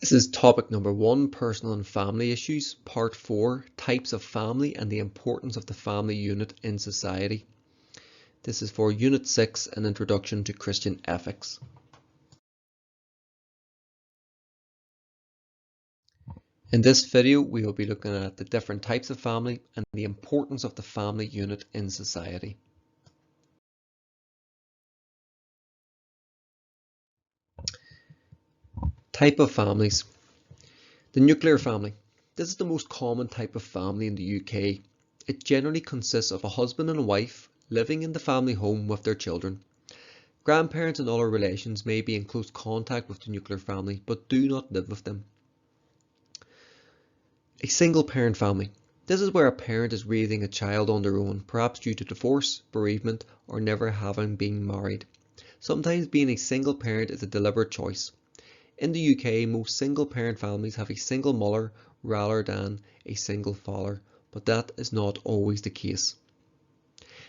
This is topic number 1, personal and family issues, part 4, types of family and the importance of the family unit in society. This is for Unit 6, an introduction to Christian ethics. In this video, we will be looking at the different types of family and the importance of the family unit in society. Type of families. The nuclear family. This is the most common type of family in the UK. It generally consists of a husband and a wife living in the family home with their children. Grandparents and other relations may be in close contact with the nuclear family but do not live with them. A single parent family. This is where a parent is raising a child on their own, perhaps due to divorce, bereavement, or never having been married. Sometimes being a single parent is a deliberate choice. In the UK, most single parent families have a single mother rather than a single father, but that is not always the case.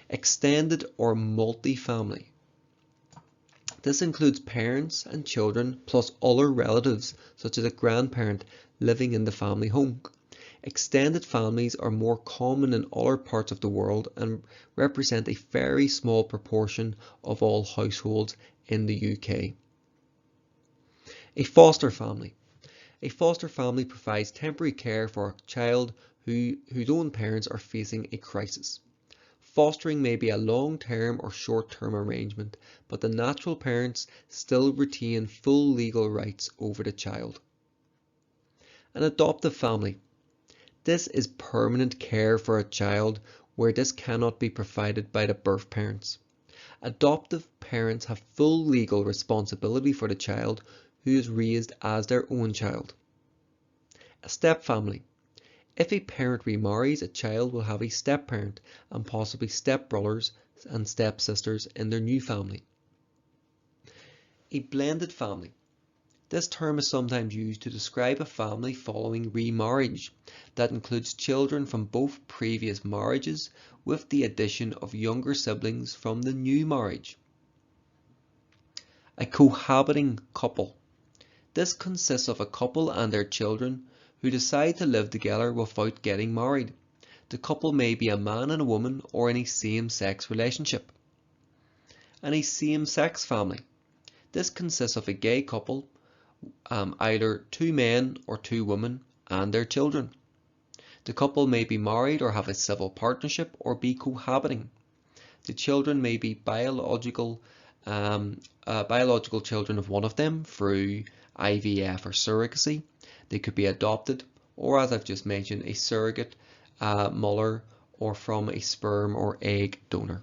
Extended or multi-family. This includes parents and children plus other relatives such as a grandparent living in the family home. Extended families are more common in other parts of the world and represent a very small proportion of all households in the UK. A foster family. A foster family provides temporary care for a child whose own parents are facing a crisis. Fostering may be a long-term or short-term arrangement, but the natural parents still retain full legal rights over the child. An adoptive family. This is permanent care for a child where this cannot be provided by the birth parents. Adoptive parents have full legal responsibility for the child who is raised as their own child. A step family. If a parent remarries, a child will have a step parent and possibly step brothers and step sisters in their new family. A blended family. This term is sometimes used to describe a family following remarriage that includes children from both previous marriages with the addition of younger siblings from the new marriage. A cohabiting couple. This consists of a couple and their children who decide to live together without getting married. The couple may be a man and a woman or in a same-sex relationship. And a same-sex family. This consists of a gay couple, either 2 men or 2 women and their children. The couple may be married or have a civil partnership or be cohabiting. The children may be biological children of one of them through IVF or surrogacy. They could be adopted, or as I've just mentioned, a surrogate mother or from a sperm or egg donor.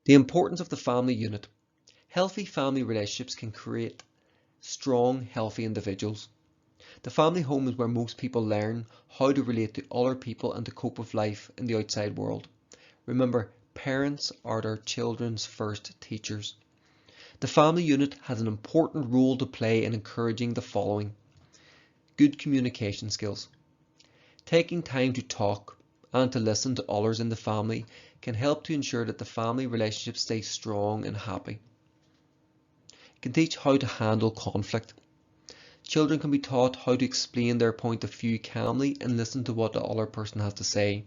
The importance of the family unit. Healthy family relationships can create strong, healthy individuals. The family home is where most people learn how to relate to other people and to cope with life in the outside world. Remember, parents are their children's first teachers. The family unit has an important role to play in encouraging the following. Good communication skills. Taking time to talk and to listen to others in the family can help to ensure that the family relationship stays strong and happy. It can teach how to handle conflict. Children can be taught how to explain their point of view calmly and listen to what the other person has to say.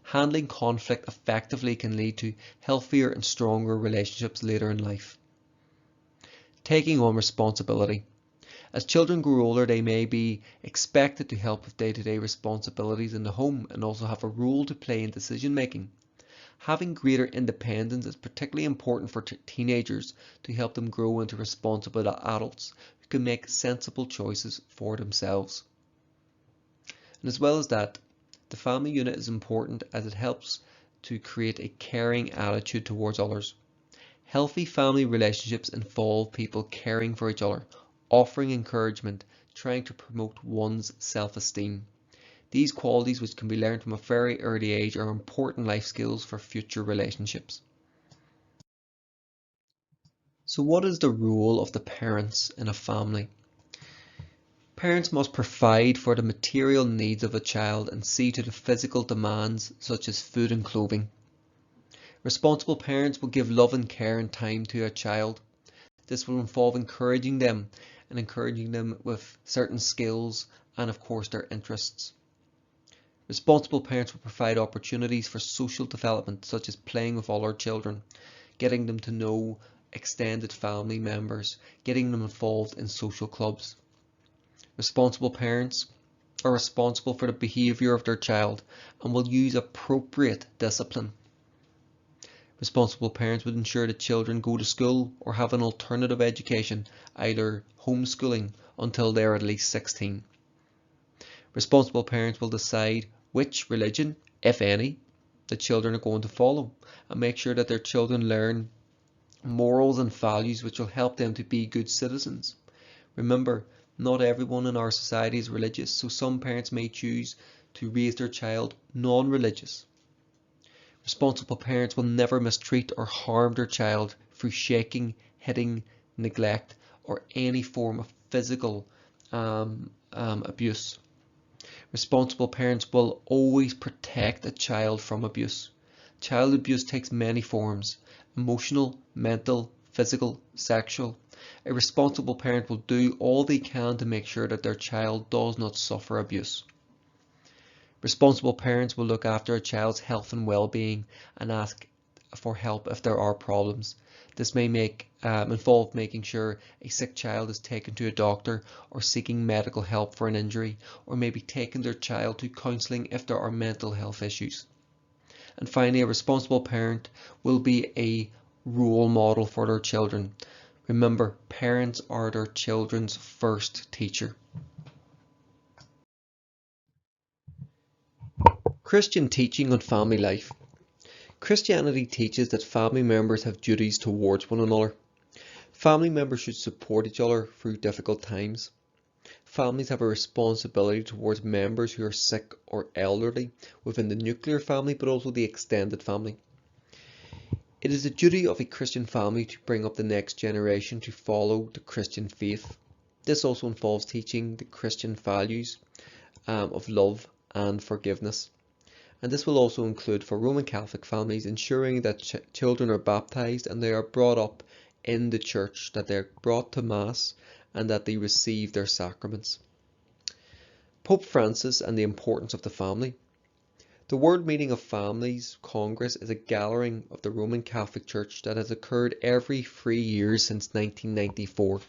Handling conflict effectively can lead to healthier and stronger relationships later in life. Taking on responsibility. As children grow older, they may be expected to help with day-to-day responsibilities in the home and also have a role to play in decision making. Having greater independence is particularly important for teenagers to help them grow into responsible adults who can make sensible choices for themselves. And as well as that, the family unit is important as it helps to create a caring attitude towards others. Healthy family relationships involve people caring for each other, offering encouragement, trying to promote one's self-esteem. These qualities, which can be learned from a very early age, are important life skills for future relationships. So what is the role of the parents in a family? Parents must provide for the material needs of a child and see to the physical demands such as food and clothing. Responsible parents will give love and care and time to a child. This will involve encouraging them and encouraging them with certain skills and of course their interests. Responsible parents will provide opportunities for social development, such as playing with other children, getting them to know extended family members, getting them involved in social clubs. Responsible parents are responsible for the behaviour of their child and will use appropriate discipline. Responsible parents would ensure that children go to school or have an alternative education, either homeschooling, until they are at least 16. Responsible parents will decide which religion, if any, the children are going to follow, and make sure that their children learn morals and values which will help them to be good citizens. Remember, not everyone in our society is religious, so some parents may choose to raise their child non-religious. Responsible parents will never mistreat or harm their child through shaking, hitting, neglect, or any form of physical abuse. Responsible parents will always protect a child from abuse. Child abuse takes many forms: emotional, mental, physical, sexual. A responsible parent will do all they can to make sure that their child does not suffer abuse. Responsible parents will look after a child's health and well-being and ask for help if there are problems. This may involve making sure a sick child is taken to a doctor or seeking medical help for an injury, or maybe taking their child to counselling if there are mental health issues. And finally, a responsible parent will be a role model for their children. Remember, parents are their children's first teacher. Christian teaching on family life. Christianity teaches that family members have duties towards one another. Family members should support each other through difficult times. Families have a responsibility towards members who are sick or elderly within the nuclear family, but also the extended family. It is the duty of a Christian family to bring up the next generation to follow the Christian faith. This also involves teaching the Christian values of love and forgiveness. And this will also include, for Roman Catholic families, ensuring that children are baptized and they are brought up in the church, that they are brought to Mass and that they receive their sacraments. Pope Francis and the importance of the family. The World Meeting of Families Congress is a gathering of the Roman Catholic Church that has occurred every 3 years since 1994.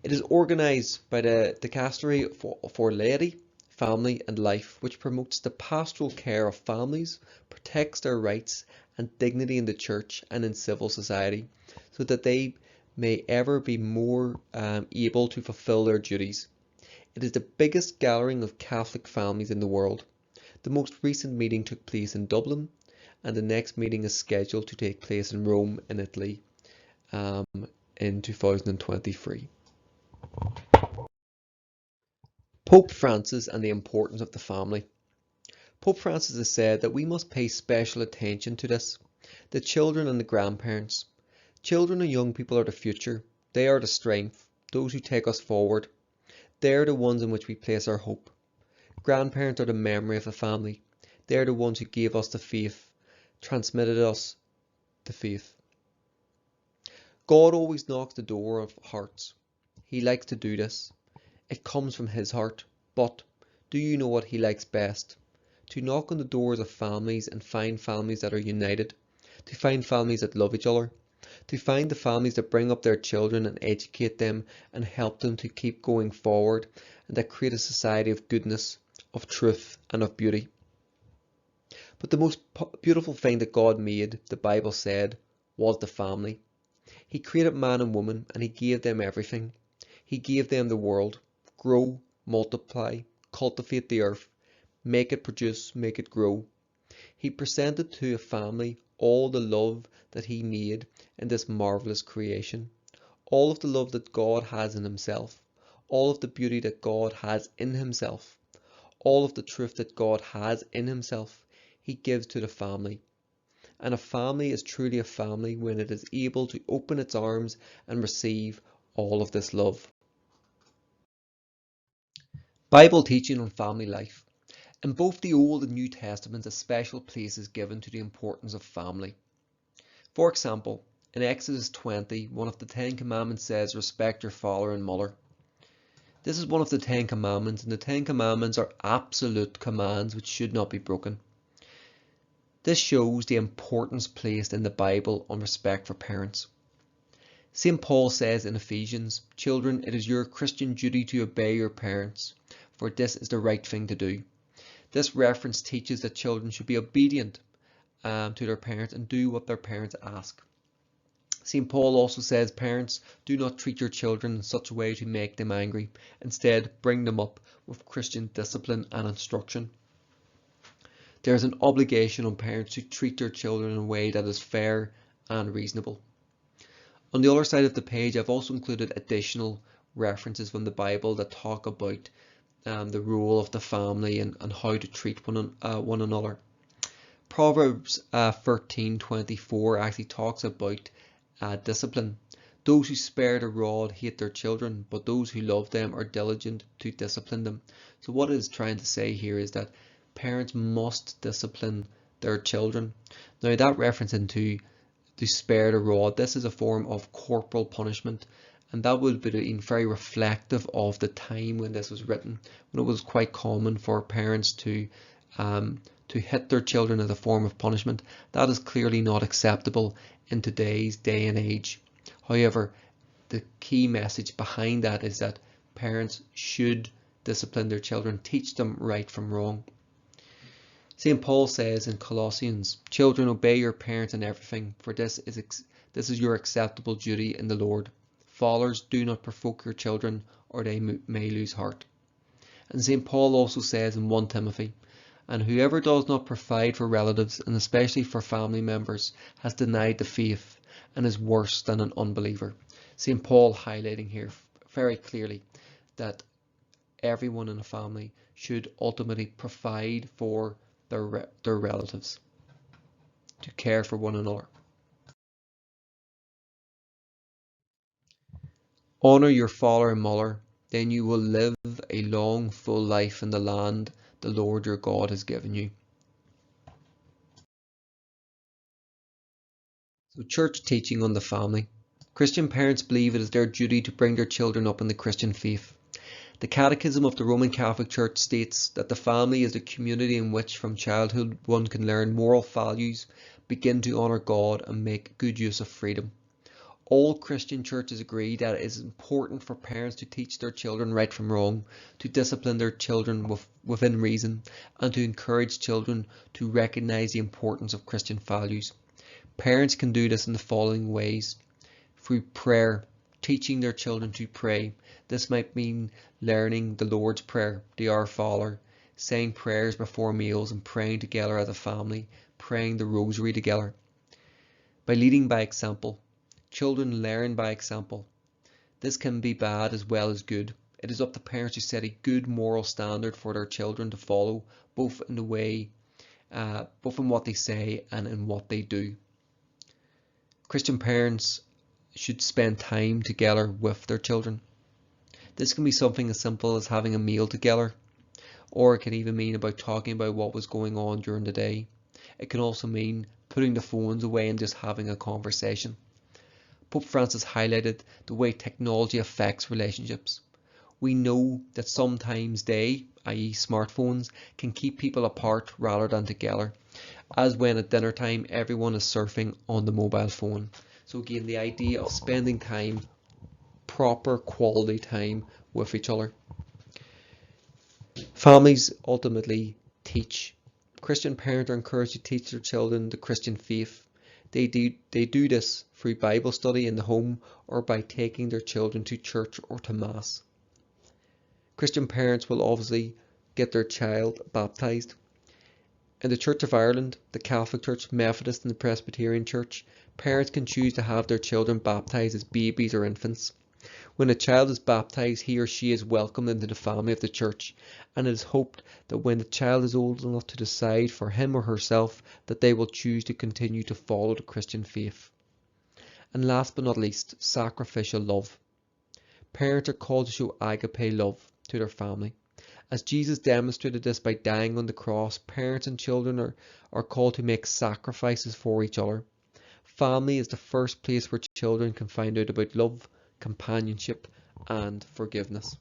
It is organised by the Dicastery for Laity, Family and Life, which promotes the pastoral care of families, protects their rights and dignity in the church and in civil society, so that they may ever be more able to fulfill their duties. It is the biggest gathering of Catholic families in the world. The most recent meeting took place in Dublin, and the next meeting is scheduled to take place in Rome in Italy in 2023. Pope Francis and the importance of the family. Pope Francis has said that we must pay special attention to this. The children and the grandparents. Children and young people are the future. They are the strength, those who take us forward. They are the ones in which we place our hope. Grandparents are the memory of a family. They are the ones who gave us the faith, transmitted us the faith. God always knocks the door of hearts. He likes to do this. It comes from his heart. But do you know what he likes best? To knock on the doors of families and find families that are united. To find families that love each other. To find the families that bring up their children and educate them and help them to keep going forward, and that create a society of goodness, of truth and of beauty. But the most beautiful thing that God made, the Bible said, was the family. He created man and woman and he gave them everything. He gave them the world. Grow, multiply, cultivate the earth, make it produce, make it grow. He presented to a family all the love that he made in this marvelous creation. All of the love that God has in himself. All of the beauty that God has in himself. All of the truth that God has in himself. He gives to the family. And a family is truly a family when it is able to open its arms and receive all of this love. Bible teaching on family life. In both the Old and New Testaments, a special place is given to the importance of family. For example, In Exodus 20, one of the Ten Commandments says, respect your father and mother. This is one of the Ten Commandments, and the Ten Commandments are absolute commands which should not be broken. This shows the importance placed in the Bible on respect for parents. St. Paul says in Ephesians, children, it is your Christian duty to obey your parents, for this is the right thing to do. This reference teaches that children should be obedient to their parents and do what their parents ask. St. Paul also says, parents, do not treat your children in such a way to make them angry. Instead, bring them up with Christian discipline and instruction. There is an obligation on parents to treat their children in a way that is fair and reasonable. On the other side of the page, I've also included additional references from the Bible that talk about the role of the family and how to treat one another. Proverbs 13:24 actually talks about discipline. Those who spare the rod hate their children, but those who love them are diligent to discipline them. So what it is trying to say here is that parents must discipline their children. Now that reference into to spare the rod, this is a form of corporal punishment, and that would be very reflective of the time when this was written, when it was quite common for parents to hit their children as a form of punishment. That is clearly not acceptable in today's day and age. However, the key message behind that is that parents should discipline their children, teach them right from wrong. St. Paul says in Colossians, children, obey your parents in everything, for this is your acceptable duty in the Lord. Fathers, do not provoke your children, or they may lose heart. And St. Paul also says in 1 Timothy, and whoever does not provide for relatives, and especially for family members, has denied the faith and is worse than an unbeliever. St. Paul highlighting here very clearly that everyone in a family should ultimately provide for their relatives, to care for one another. Honor your father and mother, then you will live a long, full life in the land the Lord your God has given you. So, church teaching on the family. Christian parents believe it is their duty to bring their children up in the Christian faith. The Catechism of the Roman Catholic Church states that the family is the community in which from childhood one can learn moral values, begin to honour God and make good use of freedom. All Christian churches agree that it is important for parents to teach their children right from wrong, to discipline their children within reason, and to encourage children to recognise the importance of Christian values. Parents can do this in the following ways: through prayer, teaching their children to pray. This might mean learning the Lord's Prayer, the Our Father, saying prayers before meals and praying together as a family, praying the Rosary together. By leading by example, children learn by example. This can be bad as well as good. It is up to parents to set a good moral standard for their children to follow, both in what they say and in what they do. Christian parents should spend time together with their children. This can be something as simple as having a meal together, or it can even mean about talking about what was going on during the day. It can also mean putting the phones away and just having a conversation. Pope Francis highlighted the way technology affects relationships. We know that sometimes they, i.e. smartphones, can keep people apart rather than together, as when at dinner time everyone is surfing on the mobile phone. So again, the idea of spending time, proper quality time with each other. Families ultimately teach. Christian parents are encouraged to teach their children the Christian faith. They do this through Bible study in the home or by taking their children to church or to Mass. Christian parents will obviously get their child baptised. In the Church of Ireland, the Catholic Church, Methodist and the Presbyterian Church, parents can choose to have their children baptised as babies or infants. When a child is baptised, he or she is welcomed into the family of the church, and it is hoped that when the child is old enough to decide for him or herself, that they will choose to continue to follow the Christian faith. And last but not least, sacrificial love. Parents are called to show agape love to their family. As Jesus demonstrated this by dying on the cross, parents and children are called to make sacrifices for each other. Family is the first place where children can find out about love, companionship, and forgiveness.